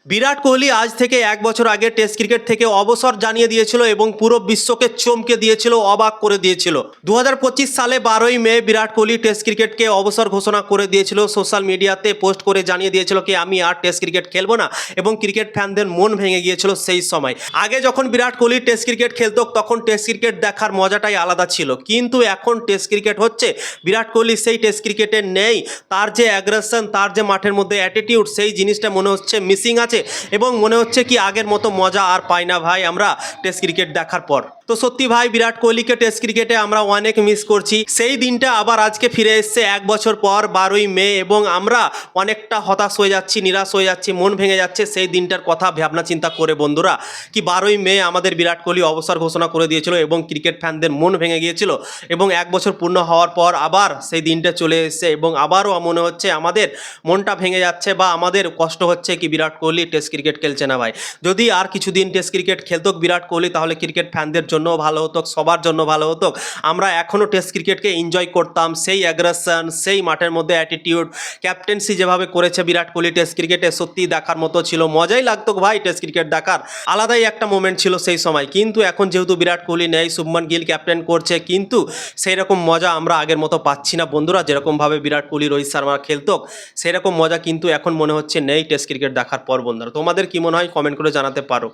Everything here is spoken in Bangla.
বিরাট কোহলি আজ থেকে ১ বছর আগে টেস্ট ক্রিকেট থেকে অবসর জানিয়ে দিয়েছিল এবং পুরো বিশ্বকে চমকে দিয়েছিল, অবাক করে দিয়েছিল। ২০২৫ সালে ১২ই মে বিরাট কোহলি টেস্ট ক্রিকেটকে অবসর ঘোষণা করে দিয়েছিল। সোশ্যাল মিডিয়াতে পোস্ট করে জানিয়ে দিয়েছিল কি আমি আর টেস্ট ক্রিকেট খেলবো না, এবং ক্রিকেট ফ্যানদের মন ভেঙে গিয়েছিল সেই সময়। আগে যখন বিরাট কোহলি টেস্ট ক্রিকেট খেলতো তখন টেস্ট ক্রিকেট দেখার মজাটাই আলাদা ছিল, কিন্তু এখন টেস্ট ক্রিকেট হচ্ছে, বিরাট কোহলি সেই টেস্ট ক্রিকেটে নেই। তার যে অ্যাগ্রেশন, তার যে মাঠের মধ্যে অ্যাটিটিউড, সেই জিনিসটা মনে হচ্ছে মিসিং আছে, এবং মনে হচ্ছে কি আগের মতো মজা আর পাই না ভাই আমরা টেস্ট ক্রিকেট দেখার পর। তো সত্যি ভাই বিরাট কোহলিকে টেস্ট ক্রিকেটে আমরা অনেক মিস করছি। সেই দিনটা আবার আজকে ফিরে এসছে ১ বছর পর ১২ই মে, এবং আমরা অনেকটা হতাশ হয়ে যাচ্ছি, নিরাশ হয়ে যাচ্ছি, মন ভেঙে যাচ্ছে সেই দিনটার কথা ভাবনা চিন্তা করে বন্ধুরা। কি ১২ই মে আমাদের বিরাট কোহলি অবসর ঘোষণা করে দিয়েছিল এবং ক্রিকেট ফ্যানদের মন ভেঙে গিয়েছিল, এবং ১ বছর পূর্ণ হওয়ার পর আবার সেই দিনটা চলে এসেছে, এবং আবারও মনে হচ্ছে আমাদের মনটা ভেঙে যাচ্ছে বা আমাদের কষ্ট হচ্ছে কি বিরাট কোহলি টেস্ট ক্রিকেট খেলছে না ভাই। যদি আর কিছুদিন টেস্ট ক্রিকেট খেলতো বিরাট কোহলি, তাহলে ক্রিকেট ফ্যানদের জন্য ভালো হতো, সবার জন্য ভালো হতো। আমরা এখনও টেস্ট ক্রিকেটকে এনজয় করতাম, সেই অ্যাগ্রেশন, সেই মাঠের মধ্যে অ্যাটিটিউড, ক্যাপ্টেন্সি যেভাবে করেছে বিরাট কোহলি টেস্ট ক্রিকেটে, সত্যি দেখার মতো ছিল, মজাই লাগতো ভাই টেস্ট ক্রিকেট দেখার। আলাদাই একটা মোমেন্ট ছিল সেই সময়। কিন্তু এখন যেহেতু বিরাট কোহলি নেই, শুভমান গিল ক্যাপ্টেন করছে, কিন্তু সেই রকম মজা আমরা আগের মতো পাচ্ছি না বন্ধুরা। যেরকমভাবে বিরাট কোহলি, রোহিত শর্মা খেলতো সেরকম মজা কিন্তু এখন মনে হচ্ছে নেই টেস্ট ক্রিকেট দেখার পর বন্ধুরা। তোমাদের কি মনে হয় কমেন্ট করে জানাতে পারো।